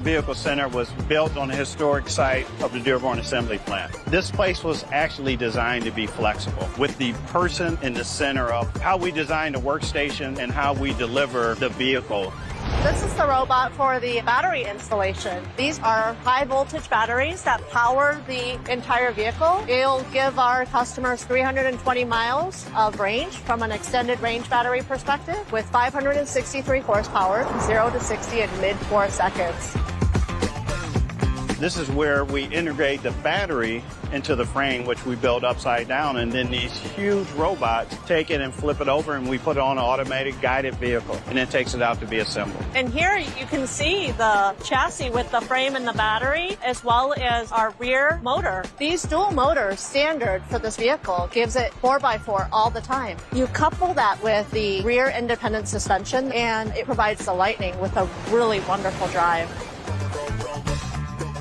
Vehicle Center was built on the historic site of the Dearborn Assembly Plant. This place was actually designed to be flexible, with the person in the center of how we design the workstation and how we deliver the vehicle. This is the robot for the battery installation. These are high voltage batteries that power the entire vehicle. It'll give our customers 320 miles of range from an extended range battery perspective with 563 horsepower, 0 to 60 in mid 4 seconds. This is where we integrate the battery into the frame, which we build upside down, and then these huge robots take it and flip it over, and we put it on an automated guided vehicle, and it takes it out to be assembled. And here you can see the chassis with the frame and the battery, as well as our rear motor. These dual motors, standard for this vehicle, gives it 4x4 all the time. You couple that with the rear independent suspension, and it provides the Lightning with a really wonderful drive.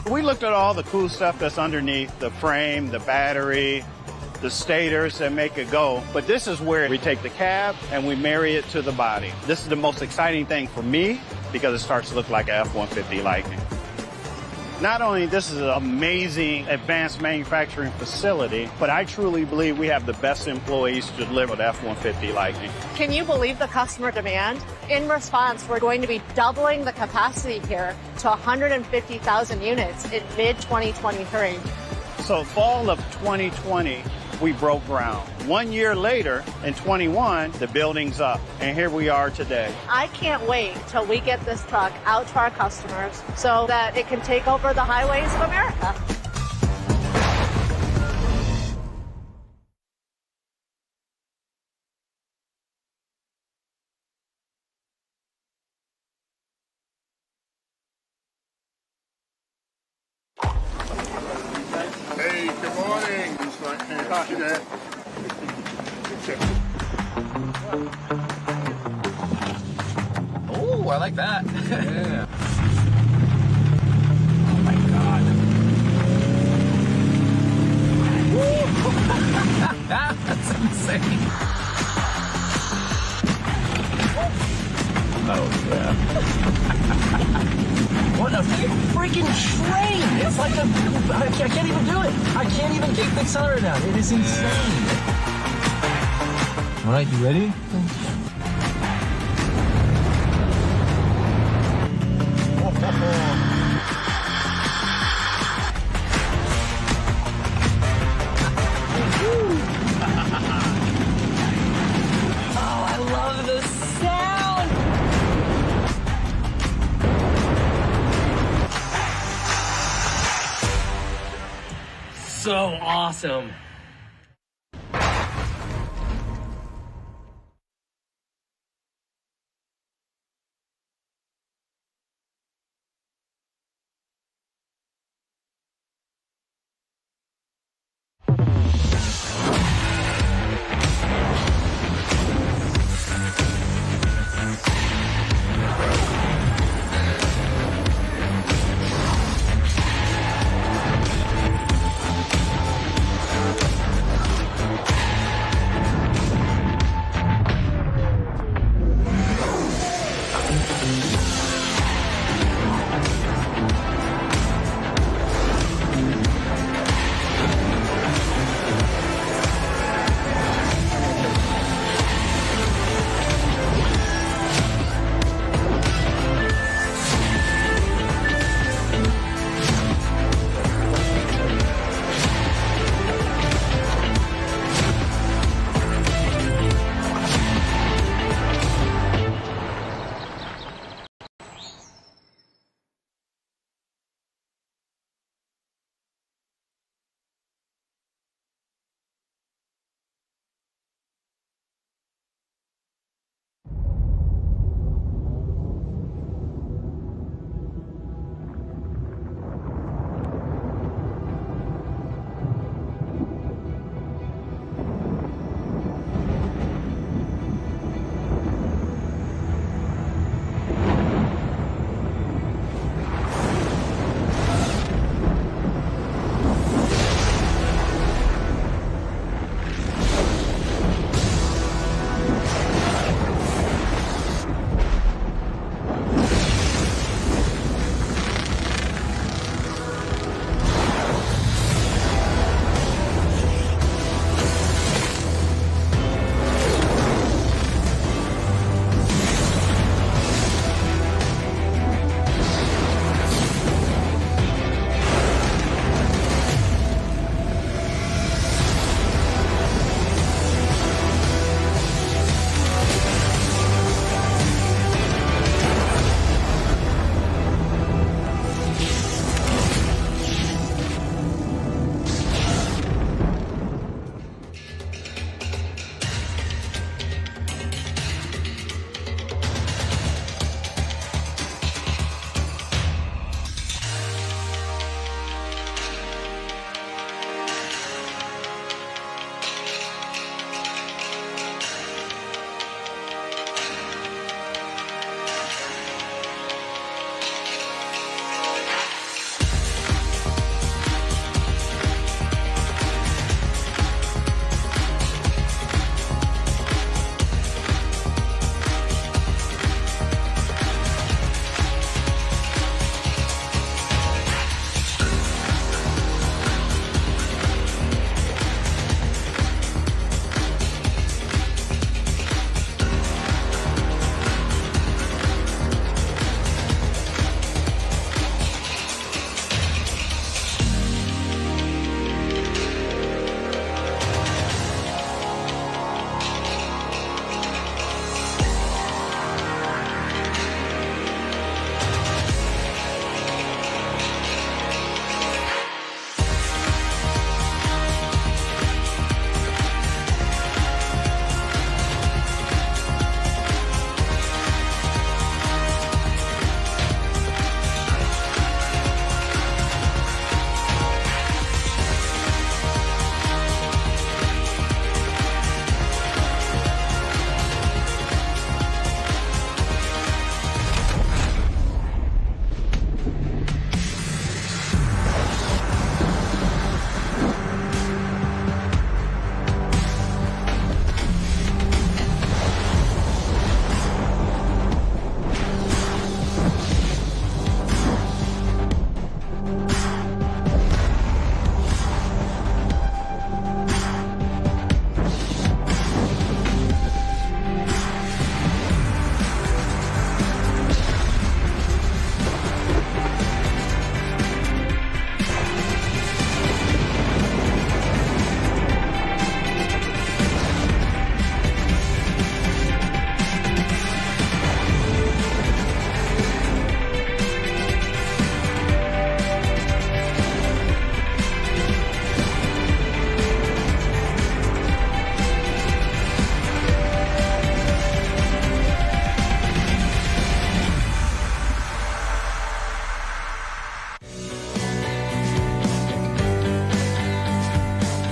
We looked at all the cool stuff that's underneath the frame, the battery, the stators that make it go. But this is where we take the cab and we marry it to the body. This is the most exciting thing for me because it starts to look like an F-150 Lightning. Not only this is an amazing advanced manufacturing facility, but I truly believe we have the best employees to deliver the F-150 Lightning. Can you believe the customer demand? In response, we're going to be doubling the capacity here to 150,000 units in mid-2023. So fall of 2020, we broke ground. 1 year later, in 21, the building's up, and here we are today. I can't wait till we get this truck out to our customers so that it can take over the highways of America. Hey, good morning. Oh, I like that. Yeah. Oh my God. That's insane. Oh yeah. What a freaking train! It's like I can't even do it. I can't even kick the accelerator down. It is insane. All right, you ready? Oh, I love the sound. So awesome.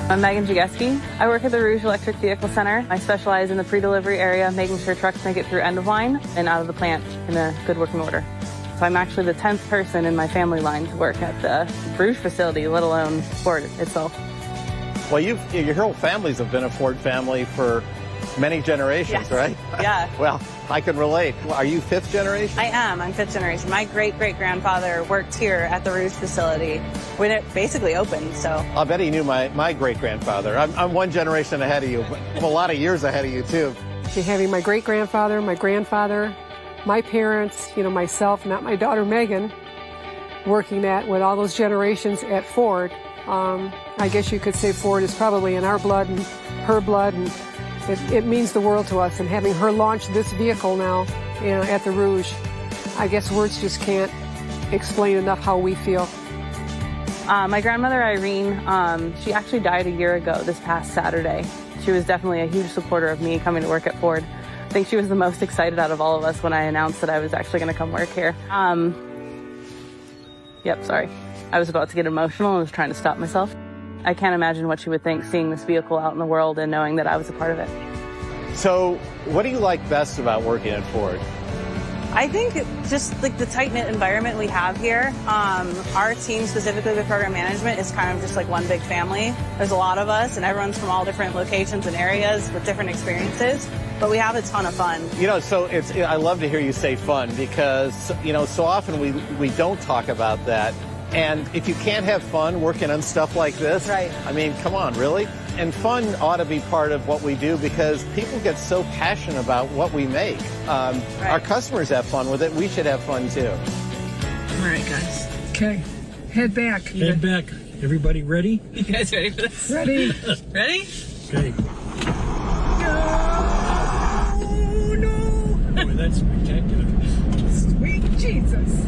I'm Megan Jageski. I work at the Rouge Electric Vehicle Center. I specialize in the pre-delivery area, making sure trucks make it through end of line and out of the plant in a good working order. So I'm actually the 10th person in my family line to work at the Rouge facility, let alone Ford itself. Well, your whole families have been a Ford family for many generations, Yes. right? Yeah. Well, I can relate. Are you fifth generation? I am. I'm fifth generation. My great-great-grandfather worked here at the Rouge facility when it basically opened, so. I'll bet he knew my great-grandfather. I'm one generation ahead of you, but a lot of years ahead of you, too. Having my great-grandfather, my grandfather, my parents, myself, not my daughter Megan, working with all those generations at Ford. I guess you could say Ford is probably in our blood and her blood, and it means the world to us. And having her launch this vehicle now at the Rouge, I guess words just can't explain enough how we feel. My grandmother, Irene, she actually died a year ago this past Saturday. She was definitely a huge supporter of me coming to work at Ford. I think she was the most excited out of all of us when I announced that I was actually going to come work here. Yep, sorry. I was about to get emotional and was trying to stop myself. I can't imagine what she would think seeing this vehicle out in the world and knowing that I was a part of it. So, what do you like best about working at Ford? I think just like the tight-knit environment we have here. Our team, specifically with program management, is kind of just like one big family. There's a lot of us, and everyone's from all different locations and areas with different experiences, but we have a ton of fun. So I love to hear you say fun because, so often we don't talk about that. And if you can't have fun working on stuff like this, right. I mean, come on, really? And fun ought to be part of what we do because people get so passionate about what we make. Right. Our customers have fun with it. We should have fun too. All right, guys. Okay, head back. Head back. Everybody ready? You guys ready for this? Ready? Ready? Okay. Oh, no. Boy, that's spectacular. Sweet Jesus.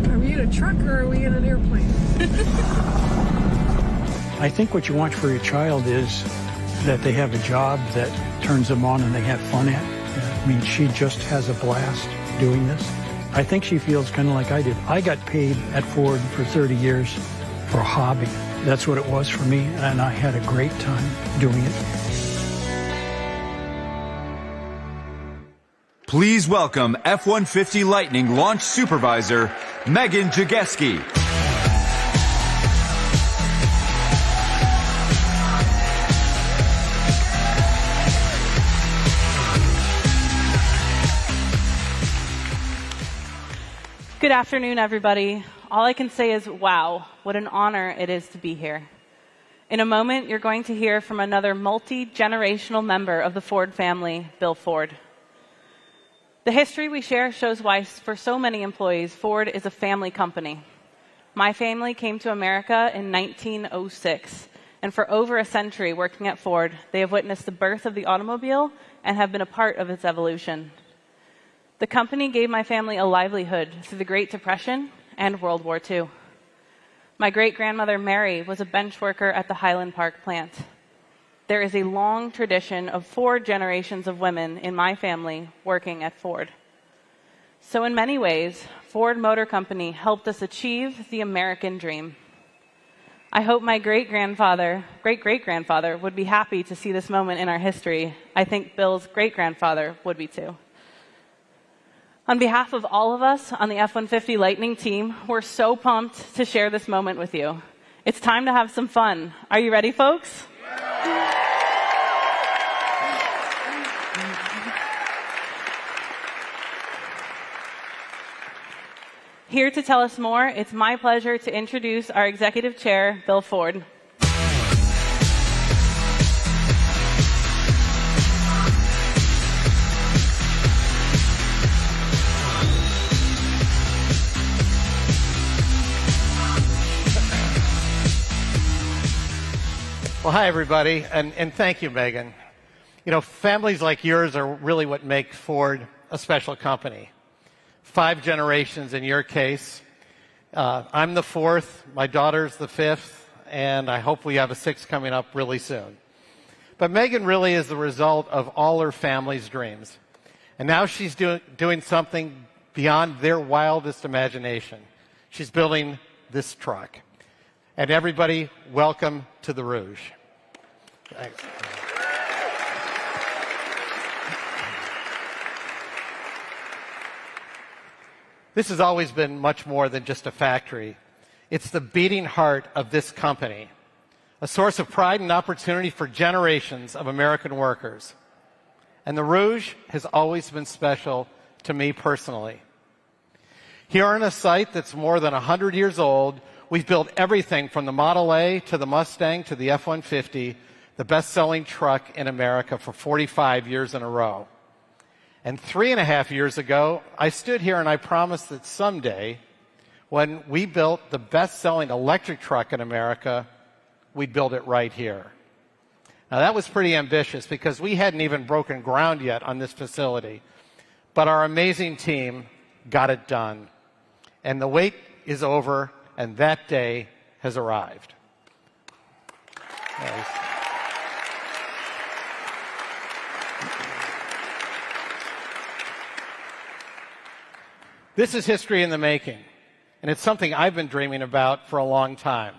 Are we in a truck or are we in an airplane? I think what you want for your child is that they have a job that turns them on and they have fun at. I mean, she just has a blast doing this. I think she feels kind of like I did. I got paid at Ford for 30 years for a hobby. That's what it was for me, and I had a great time doing it. Please welcome F-150 Lightning Launch Supervisor, Megan Jageski. Good afternoon, everybody. All I can say is, wow, what an honor it is to be here. In a moment, you're going to hear from another multi-generational member of the Ford family, Bill Ford. The history we share shows why, for so many employees, Ford is a family company. My family came to America in 1906, and for over a century working at Ford, they have witnessed the birth of the automobile and have been a part of its evolution. The company gave my family a livelihood through the Great Depression and World War II. My great-grandmother, Mary, was a bench worker at the Highland Park plant. There is a long tradition of 4 generations of women in my family working at Ford. So in many ways, Ford Motor Company helped us achieve the American dream. I hope my great-great-grandfather would be happy to see this moment in our history. I think Bill's great-grandfather would be too. On behalf of all of us on the F-150 Lightning team, we're so pumped to share this moment with you. It's time to have some fun. Are you ready, folks? Here to tell us more, it's my pleasure to introduce our Executive Chair, Bill Ford. Well, hi, everybody, and thank you, Megan. Families like yours are really what make Ford a special company. 5 generations in your case. I'm the 4th, my daughter's the 5th, and I hope we have a 6th coming up really soon. But Megan really is the result of all her family's dreams. And now she's doing something beyond their wildest imagination. She's building this truck. And everybody, welcome to the Rouge. Thanks. This has always been much more than just a factory. It's the beating heart of this company, a source of pride and opportunity for generations of American workers. And the Rouge has always been special to me personally. Here on a site that's more than 100 years old, we've built everything from the Model A to the Mustang to the F-150, the best-selling truck in America for 45 years in a row. And 3.5 years ago, I stood here and I promised that someday, when we built the best-selling electric truck in America, we'd build it right here. Now, that was pretty ambitious because we hadn't even broken ground yet on this facility. But our amazing team got it done. And the wait is over, and that day has arrived. Nice. This is history in the making, and it's something I've been dreaming about for a long time.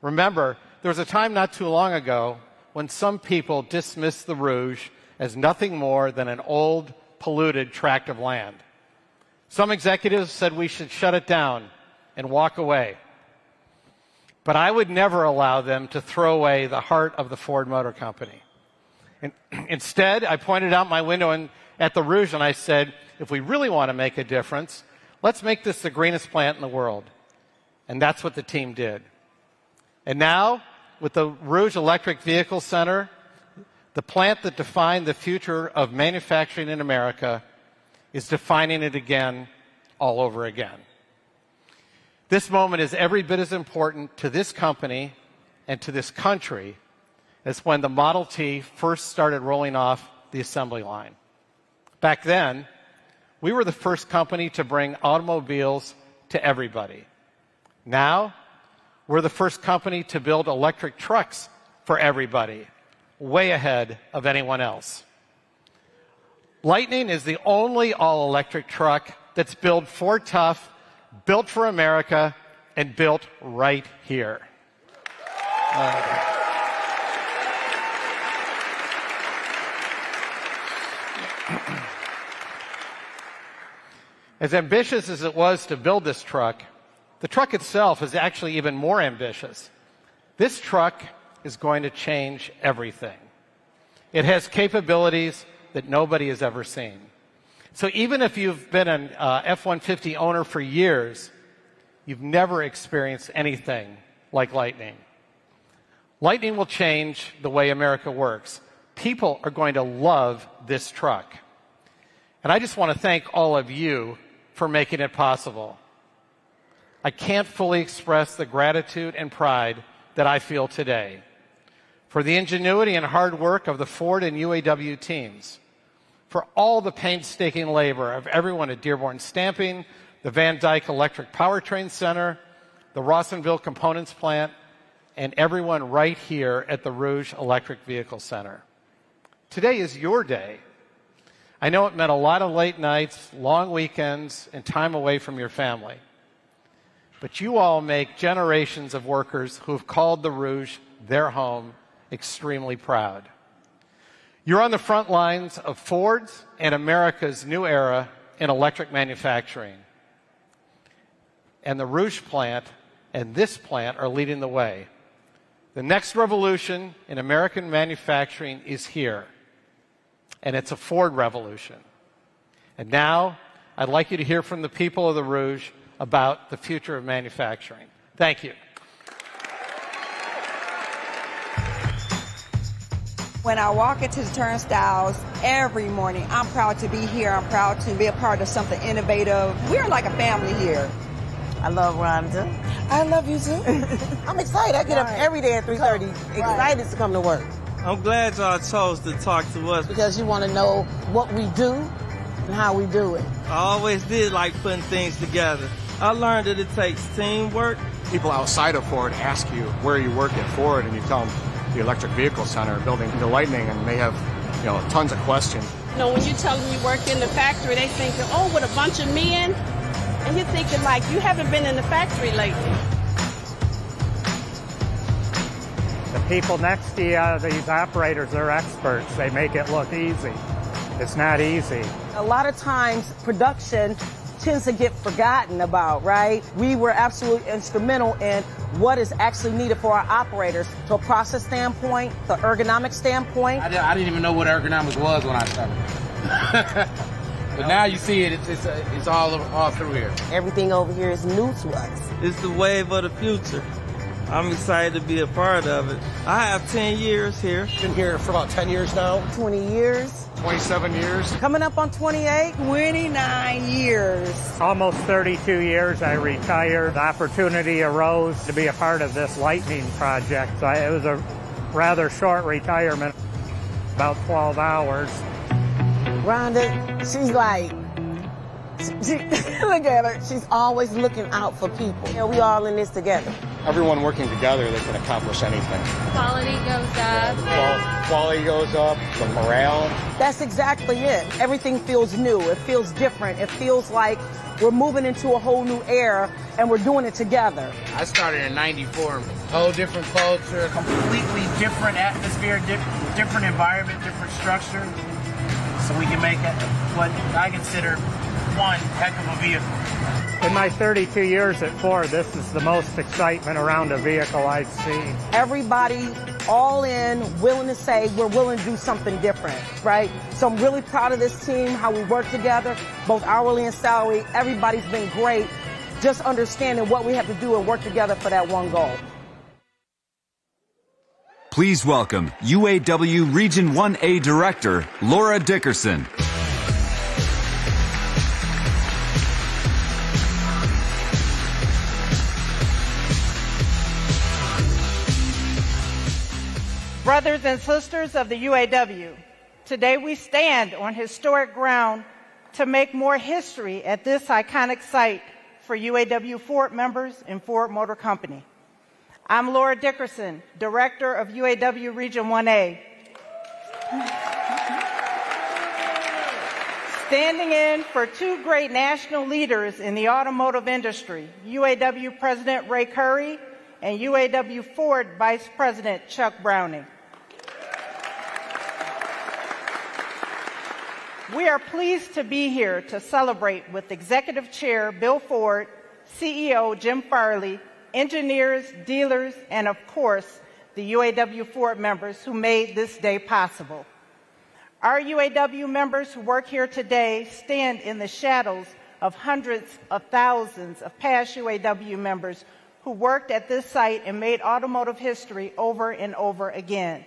Remember, there was a time not too long ago when some people dismissed the Rouge as nothing more than an old, polluted tract of land. Some executives said we should shut it down and walk away. But I would never allow them to throw away the heart of the Ford Motor Company. And instead, I pointed out my window at the Rouge and I said, if we really want to make a difference, let's make this the greenest plant in the world. And that's what the team did. And now, with the Rouge Electric Vehicle Center, the plant that defined the future of manufacturing in America is defining it again, all over again. This moment is every bit as important to this company and to this country as when the Model T first started rolling off the assembly line. Back then, we were the first company to bring automobiles to everybody. Now, we're the first company to build electric trucks for everybody, way ahead of anyone else. Lightning is the only all-electric truck that's built Ford tough, built for America, and built right here. As ambitious as it was to build this truck, the truck itself is actually even more ambitious. This truck is going to change everything. It has capabilities that nobody has ever seen. So even if you've been an F-150 owner for years, you've never experienced anything like Lightning. Lightning will change the way America works. People are going to love this truck. And I just want to thank all of you for making it possible. I can't fully express the gratitude and pride that I feel today for the ingenuity and hard work of the Ford and UAW teams, for all the painstaking labor of everyone at Dearborn Stamping, the Van Dyke Electric Powertrain Center, the Rawsonville Components Plant, and everyone right here at the Rouge Electric Vehicle Center. Today is your day. I know it meant a lot of late nights, long weekends, and time away from your family. But you all make generations of workers who have called the Rouge their home extremely proud. You're on the front lines of Ford's and America's new era in electric manufacturing. And the Rouge plant and this plant are leading the way. The next revolution in American manufacturing is here. And it's a Ford revolution. And now, I'd like you to hear from the people of the Rouge about the future of manufacturing. Thank you. When I walk into the turnstiles every morning, I'm proud to be here. I'm proud to be a part of something innovative. We're like a family here. I love Rhonda. I love you too. I'm excited. I get up every day at 3:30, excited to come to work. I'm glad y'all chose to talk to us. Because you want to know what we do and how we do it. I always did like putting things together. I learned that it takes teamwork. People outside of Ford ask you where you work at Ford, and you tell them the Electric Vehicle Center, building the Lightning, and they have tons of questions. You know, when you tell them you work in the factory, they thinking, oh, with a bunch of men? And you're thinking, like, you haven't been in the factory lately. The people next to you, these operators, they're experts. They make it look easy. It's not easy. A lot of times, production tends to get forgotten about, right? We were absolutely instrumental in what is actually needed for our operators. To a process standpoint, the ergonomic standpoint. I didn't even know what ergonomics was when I started. But now you see it, it's all through here. Everything over here is new to us. It's the wave of the future. I'm excited to be a part of it. I have 10 years here. Been here for about 10 years now. 20 years. 27 years. Coming up on 28. 29 years. Almost 32 years I retired. The opportunity arose to be a part of this lightning project. So it was a rather short retirement, about 12 hours. Rhonda, she's like, look at her. She's always looking out for people. Yeah, we all in this together. Everyone working together, they can accomplish anything. Quality goes up. Quality goes up, the morale. That's exactly it. Everything feels new. It feels different. It feels like we're moving into a whole new era and we're doing it together. I started in '94. Whole different culture, completely different atmosphere, different environment, different structure. So we can make it what I consider one heck of a vehicle. In my 32 years at Ford, this is the most excitement around a vehicle I've seen. Everybody all in, willing to say we're willing to do something different, right? So I'm really proud of this team, how we work together, both hourly and salary. Everybody's been great, just understanding what we have to do and work together for that one goal. Please welcome UAW Region 1A Director, Laura Dickerson. Brothers and sisters of the UAW, today we stand on historic ground to make more history at this iconic site for UAW Ford members and Ford Motor Company. I'm Laura Dickerson, Director of UAW Region 1A. Standing in for two great national leaders in the automotive industry, UAW President Ray Curry and UAW Ford Vice President Chuck Browning. We are pleased to be here to celebrate with Executive Chair Bill Ford, CEO Jim Farley, engineers, dealers, and of course, the UAW Ford members who made this day possible. Our UAW members who work here today stand in the shadows of hundreds of thousands of past UAW members who worked at this site and made automotive history over and over again.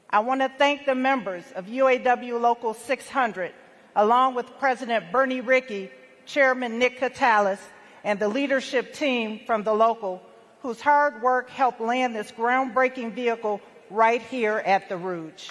I want to thank the members of UAW Local 600, along with President Bernie Rickey, Chairman Nick Catalis, and the leadership team from the local, whose hard work helped land this groundbreaking vehicle right here at the Rouge.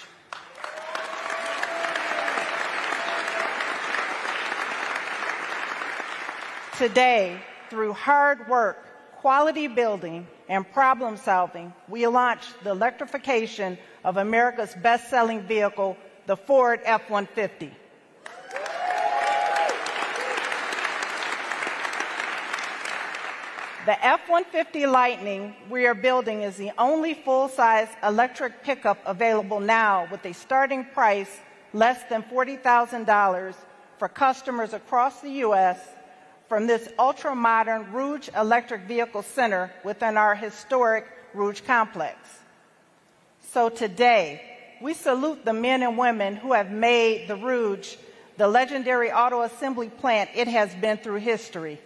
Today, through hard work, quality building, and problem solving, we launched the electrification of America's best-selling vehicle, the Ford F-150. The F-150 Lightning we are building is the only full-size electric pickup available now with a starting price less than $40,000 for customers across the U.S. from this ultra-modern Rouge Electric Vehicle Center within our historic Rouge complex. So today, we salute the men and women who have made the Rouge the legendary auto assembly plant it has been through history.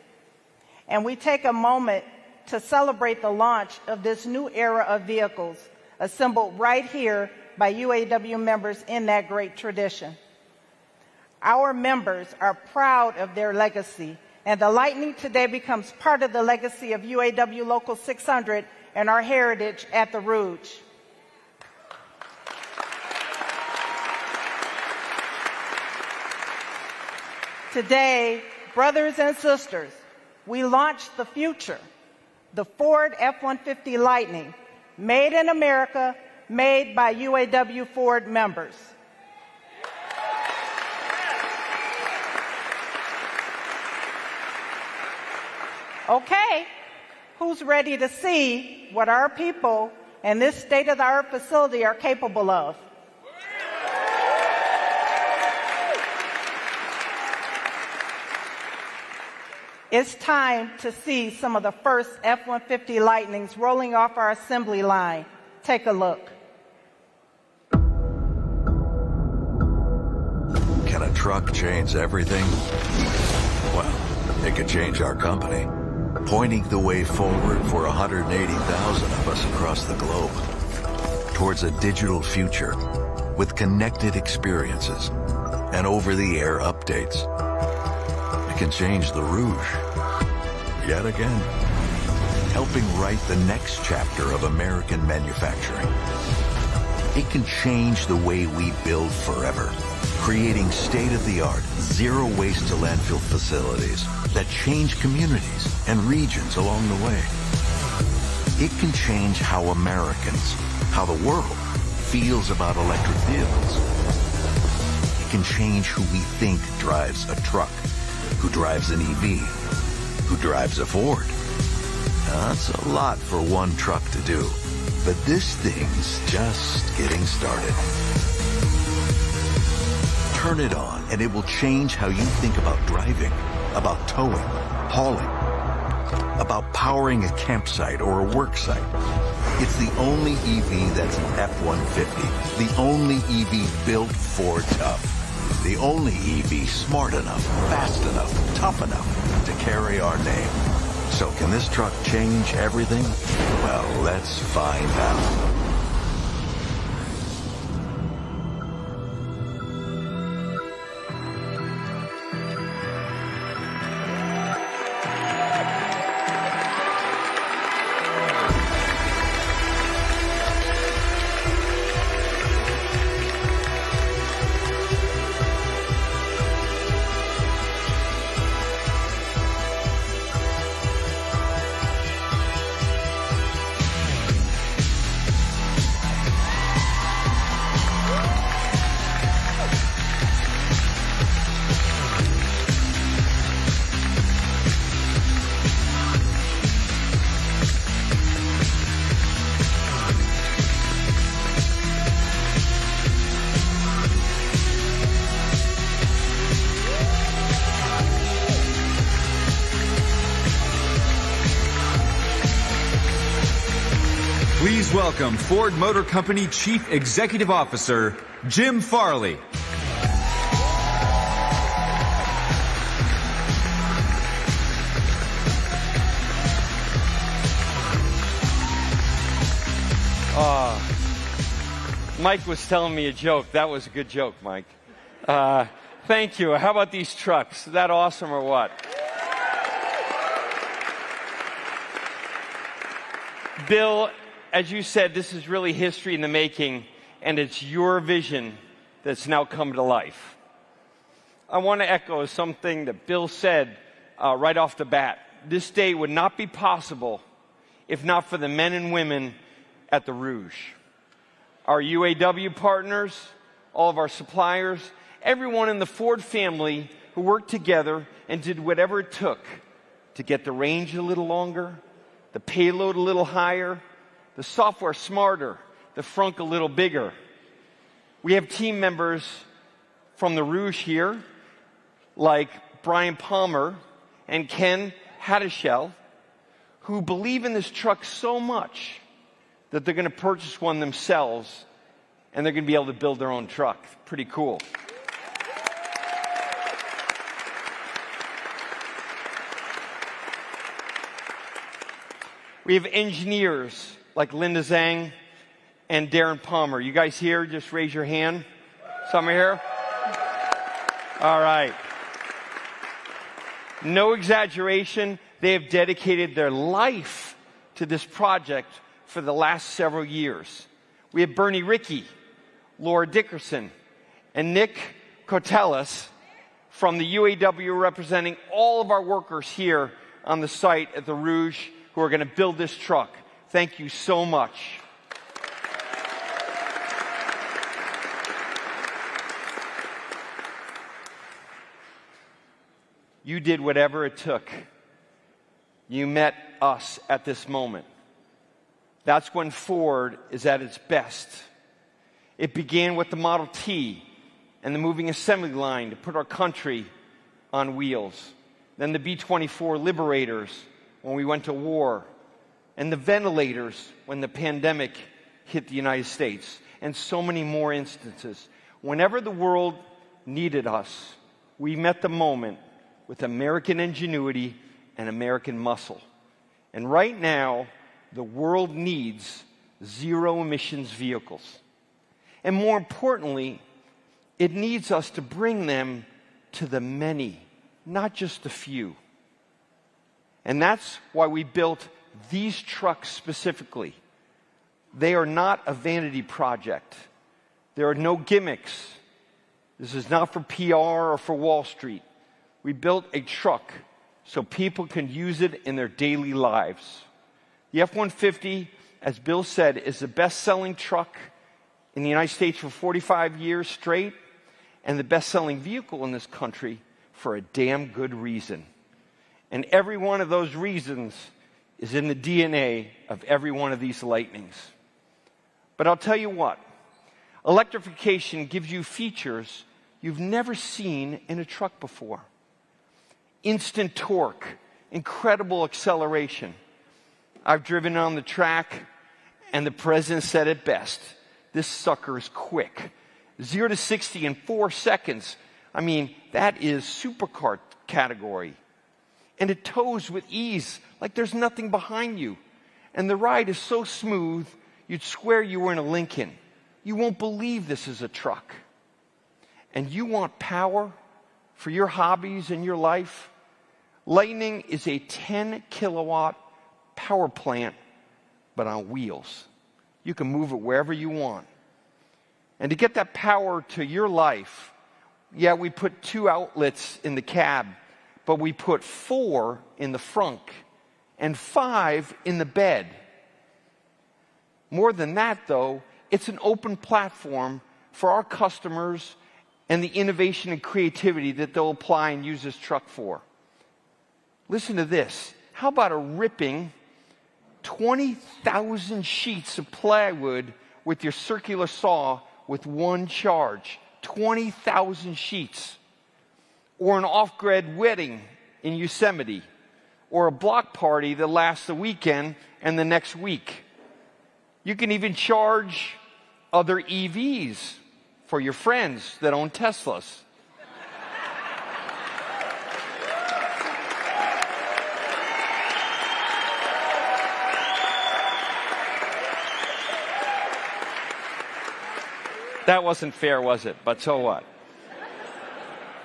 And we take a moment to celebrate the launch of this new era of vehicles assembled right here by UAW members in that great tradition. Our members are proud of their legacy, and the Lightning today becomes part of the legacy of UAW Local 600 and our heritage at the Rouge. Today, brothers and sisters, we launched the future, the Ford F-150 Lightning, made in America, made by UAW Ford members. Okay, who's ready to see what our people in this state-of-the-art facility are capable of? It's time to see some of the first F-150 Lightnings rolling off our assembly line. Take a look. Can a truck change everything? Well, it could change our company, pointing the way forward for 180,000 of us across the globe towards a digital future with connected experiences and over-the-air updates. It can change the Rouge yet again, helping write the next chapter of American manufacturing. It can change the way we build forever, creating state-of-the-art, zero-waste to landfill facilities that change communities and regions along the way. It can change how Americans, how the world, feels about electric vehicles. It can change who we think drives a truck, who drives an EV, who drives a Ford. That's a lot for one truck to do, but this thing's just getting started. Turn it on and it will change how you think about driving, about towing, hauling, about powering a campsite or a work site. It's the only EV that's an F-150, the only EV built for tough. The only EV smart enough, fast enough, tough enough to carry our name. So can this truck change everything? Well, let's find out. Please welcome Ford Motor Company Chief Executive Officer, Jim Farley. Mike was telling me a joke. That was a good joke, Mike. Thank you. How about these trucks? Is that awesome or what? Bill, as you said, this is really history in the making, and it's your vision that's now come to life. I want to echo something that Bill said right off the bat. This day would not be possible if not for the men and women at the Rouge. Our UAW partners, all of our suppliers, everyone in the Ford family who worked together and did whatever it took to get the range a little longer, the payload a little higher, the software smarter, the frunk a little bigger. We have team members from the Rouge here, like Brian Palmer and Ken Haddishell, who believe in this truck so much that they're going to purchase one themselves, and they're going to be able to build their own truck. Pretty cool. We have engineers like Linda Zhang and Darren Palmer. You guys here? Just raise your hand. Some are here? All right. No exaggeration. They have dedicated their life to this project for the last several years. We have Bernie Rickey, Laura Dickerson, and Nick Kotelis from the UAW representing all of our workers here on the site at the Rouge who are going to build this truck. Thank you so much. You did whatever it took. you met us at this moment. That's when Ford is at its best. It began with the Model T and the moving assembly line to put our country on wheels. Then the B-24 Liberators when we went to war. And the ventilators when the pandemic hit the United States. And so many more instances. Whenever the world needed us, we met the moment with American ingenuity and American muscle. And right now, the world needs zero-emissions vehicles. And more importantly, it needs us to bring them to the many, not just the few. And that's why we built these trucks specifically. They are not a vanity project. There are no gimmicks. This is not for PR or for Wall Street. We built a truck so people can use it in their daily lives. The F-150, as Bill said, is the best-selling truck in the United States for 45 years straight, and the best-selling vehicle in this country for a damn good reason. And every one of those reasons is in the DNA of every one of these Lightnings. But I'll tell you what, electrification gives you features you've never seen in a truck before. Instant torque, incredible acceleration. I've driven on the track, and the president said it best. This sucker is quick. 0 to 60 in 4 seconds. I mean, that is supercar category. And it tows with ease, like there's nothing behind you. And the ride is so smooth, you'd swear you were in a Lincoln. You won't believe this is a truck. And you want power for your hobbies and your life? Lightning is a 10-kilowatt power plant, but on wheels. You can move it wherever you want. And to get that power to your life, yeah, we put 2 outlets in the cab, but we put 4 in the front and 5 in the bed. More than that, though, it's an open platform for our customers and the innovation and creativity that they'll apply and use this truck for. Listen to this. How about a ripping 20,000 sheets of plywood with your circular saw with one charge? 20,000 sheets. Or an off-grid wedding in Yosemite. Or a block party that lasts a weekend and the next week. You can even charge other EVs for your friends that own Teslas. That wasn't fair, was it? But so what?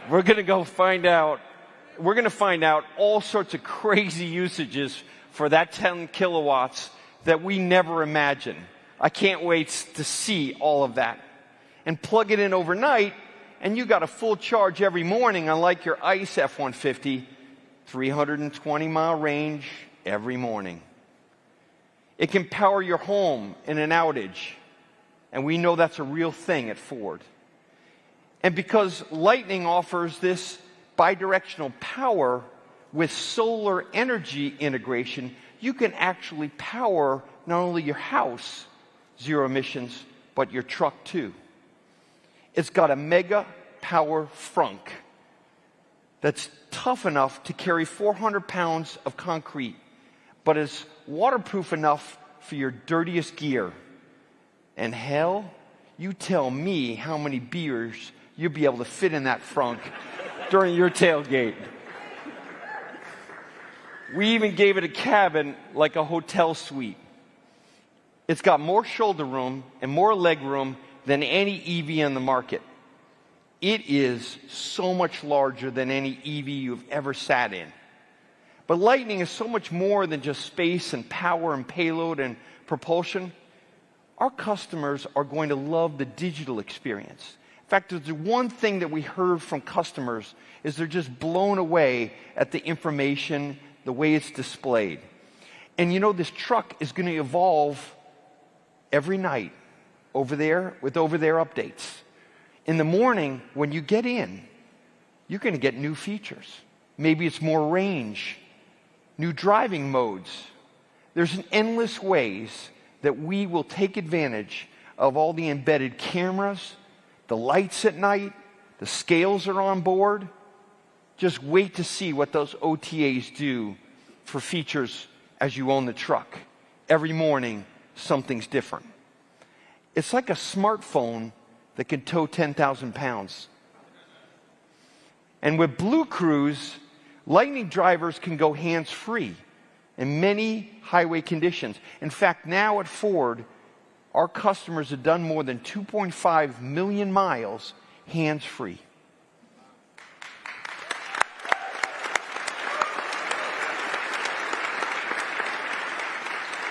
We're going to go find out. We're going to find out all sorts of crazy usages for that 10 kilowatts that we never imagined. I can't wait to see all of that. And plug it in overnight, and you got a full charge every morning, unlike your ICE F-150, 320-mile range every morning. It can power your home in an outage. And we know that's a real thing at Ford. And because Lightning offers this bidirectional power with solar energy integration, you can actually power not only your house, zero emissions, but your truck too. It's got a mega power frunk that's tough enough to carry 400 pounds of concrete, but is waterproof enough for your dirtiest gear. And hell, you tell me how many beers you'll be able to fit in that frunk during your tailgate. We even gave it a cabin like a hotel suite. It's got more shoulder room and more leg room than any EV on the market. It is so much larger than any EV you've ever sat in. But Lightning is so much more than just space and power and payload and propulsion. Our customers are going to love the digital experience. In fact, there's one thing that we heard from customers is they're just blown away at the information, the way it's displayed. And you know, this truck is going to evolve every night over there with over-the-air updates. In the morning, when you get in, you're going to get new features. Maybe it's more range. new driving modes. There's an endless ways that we will take advantage of all the embedded cameras, the lights at night, the scales are on board. Just wait to see what those OTAs do for features as you own the truck. Every morning, something's different. It's like a smartphone that can tow 10,000 pounds. And with Blue Cruise, Lightning drivers can go hands-free in many highway conditions. In fact, now at Ford, our customers have done more than 2.5 million miles hands-free.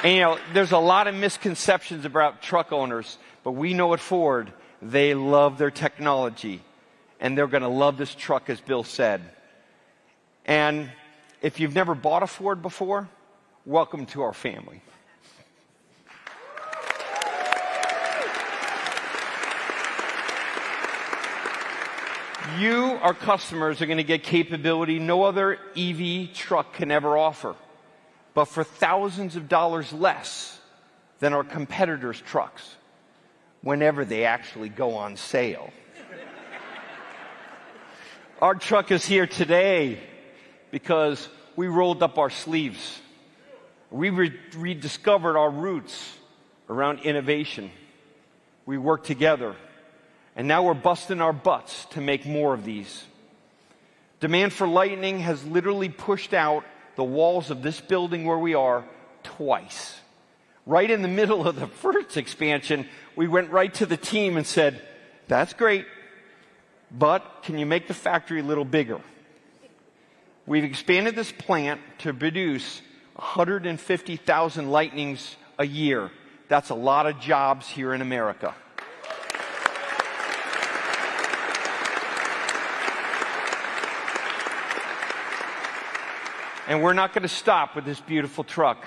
And, you know, there's a lot of misconceptions about truck owners, but we know at Ford, they love their technology, and they're going to love this truck, as Bill said. And if you've never bought a Ford before, welcome to our family. You, our customers, are going to get capability no other EV truck can ever offer, but for thousands of dollars less than our competitors' trucks, whenever they actually go on sale. Our truck is here today because we rolled up our sleeves. We rediscovered our roots around innovation. We worked together, and now we're busting our butts to make more of these. Demand for Lightning has literally pushed out the walls of this building where we are twice. Right in the middle of the first expansion, we went right to the team and said, that's great, but can you make the factory a little bigger? We've expanded this plant to produce 150,000 Lightnings a year. That's a lot of jobs here in America. And we're not going to stop with this beautiful truck.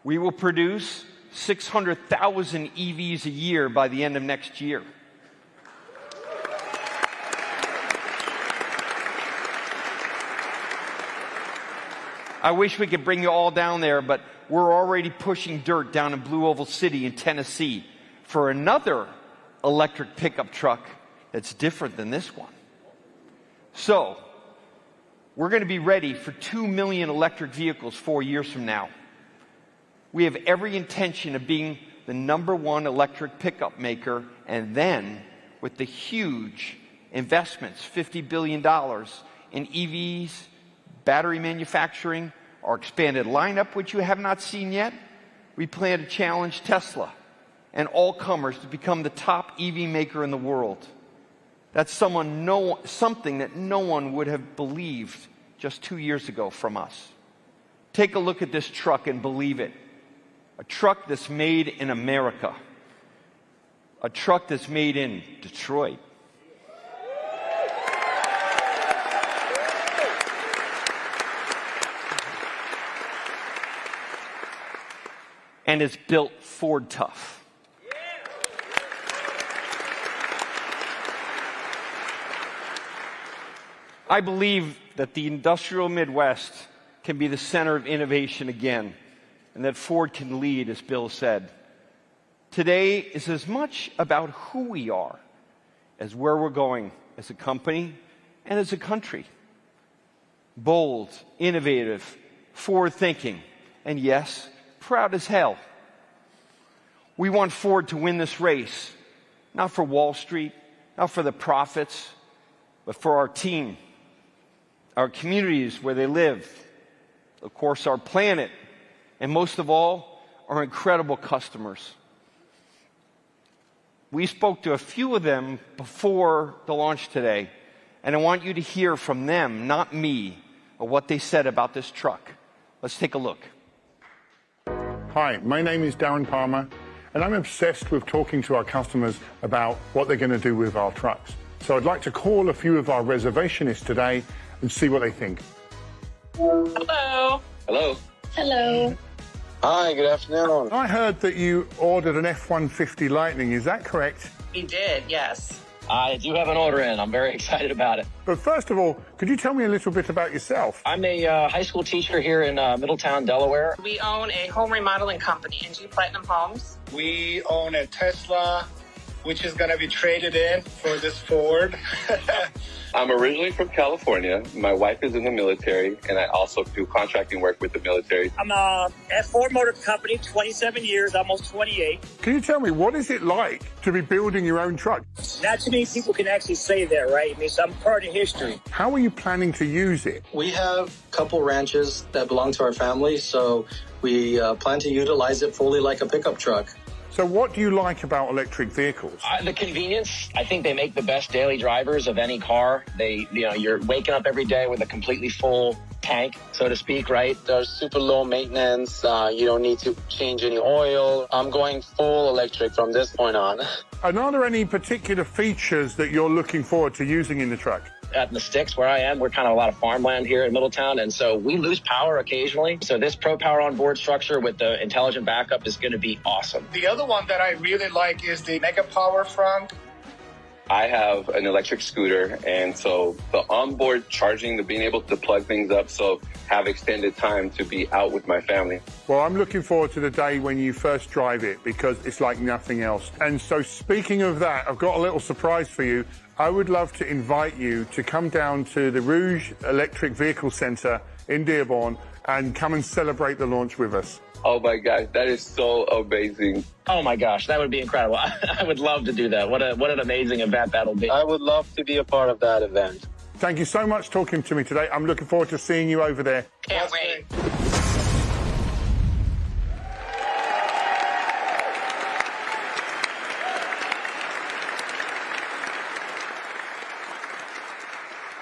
We will produce 600,000 EVs a year by the end of next year. I wish we could bring you all down there, but we're already pushing dirt down in Blue Oval City in Tennessee for another electric pickup truck that's different than this one. So, we're going to be ready for 2 million electric vehicles 4 years from now. We have every intention of being the #1 electric pickup maker, and then with the huge investments, $50 billion in EVs, battery manufacturing, our expanded lineup, which you have not seen yet, we plan to challenge Tesla and all comers to become the top EV maker in the world. That's something that no one would have believed just 2 years ago from us. Take a look at this truck and believe it. A truck that's made in America. A truck that's made in Detroit. And it's built Ford tough. I believe that the industrial Midwest can be the center of innovation again, and that Ford can lead, as Bill said. Today is as much about who we are as where we're going as a company and as a country. Bold, innovative, forward-thinking, and yes, proud as hell. We want Ford to win this race, not for Wall Street, not for the profits, but for our team, our communities where they live, of course, our planet, and most of all, our incredible customers. We spoke to a few of them before the launch today, and I want you to hear from them, not me, of what they said about this truck. Let's take a look. Hi, my name is Darren Palmer, and I'm obsessed with talking to our customers about what they're going to do with our trucks. So I'd like to call a few of our reservationists today and see what they think. Hello. Hello. Hello. Hi, good afternoon. I heard that you ordered an F-150 Lightning, is that correct? We did, yes. I do have an order in. I'm very excited about it. But first of all, could you tell me a little bit about yourself? I'm a high school teacher here in Middletown, Delaware. We own a home remodeling company, NG Platinum Homes. We own a Tesla, which is going to be traded in for this Ford. I'm originally from California. My wife is in the military, and I also do contracting work with the military. I'm at Ford Motor Company, 27 years, almost 28. Can you tell me, what is it like to be building your own truck? Not too many people can actually say that, right? I mean, so I'm part of history. How are you planning to use it? We have a couple ranches that belong to our family, so we plan to utilize it fully like a pickup truck. So what do you like about electric vehicles? The convenience. I think they make the best daily drivers of any car. You're waking up every day with a completely full tank, so to speak, right? They're super low maintenance. You don't need to change any oil. I'm going full electric from this point on. And are there any particular features that you're looking forward to using in the truck? At the sticks where I am, we're kind of a lot of farmland here in Middletown, and so we lose power occasionally. So this Pro Power onboard structure with the intelligent backup is going to be awesome. The other one that I really like is the Mega Power front. I have an electric scooter, and so the onboard charging, the being able to plug things up, so have extended time to be out with my family. Well, I'm looking forward to the day when you first drive it, because it's like nothing else. And so speaking of that, I've got a little surprise for you. I would love to invite you to come down to the Rouge Electric Vehicle Center in Dearborn and come and celebrate the launch with us. Oh my gosh, that is so amazing. Oh my gosh, that would be incredible. I would love to do that. What an amazing event that'll be. I would love to be a part of that event. Thank you so much for talking to me today. I'm looking forward to seeing you over there. Can't wait.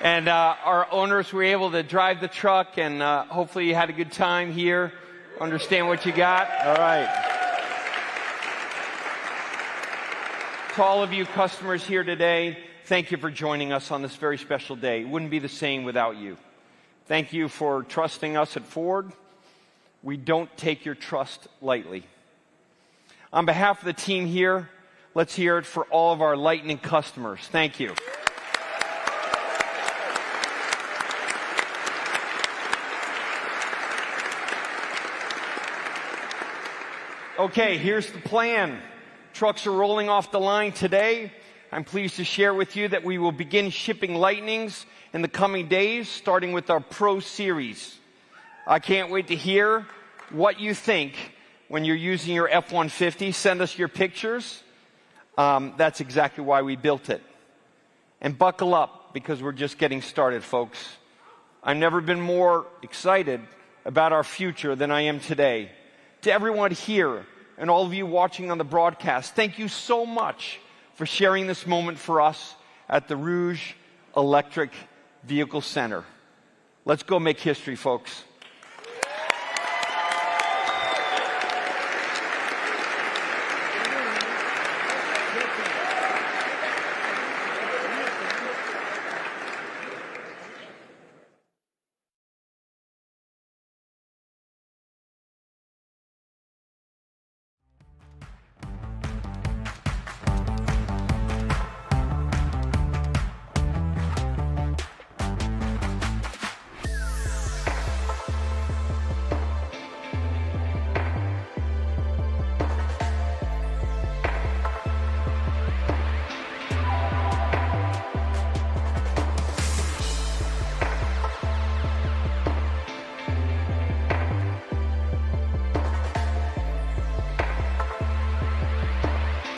And our owners were able to drive the truck, and hopefully you had a good time here. Understand what you got? All right. To all of you customers here today, thank you for joining us on this very special day. It wouldn't be the same without you. Thank you for trusting us at Ford. We don't take your trust lightly. On behalf of the team here, let's hear it for all of our Lightning customers. Thank you. Okay, here's the plan. Trucks are rolling off the line today. I'm pleased to share with you that we will begin shipping Lightnings in the coming days, starting with our Pro Series. I can't wait to hear what you think when you're using your F-150. Send us your pictures. That's exactly why we built it. And buckle up, because we're just getting started, folks. I've never been more excited about our future than I am today. To everyone here and all of you watching on the broadcast, thank you so much for sharing this moment for us at the Rouge Electric Vehicle Center. Let's go make history, folks.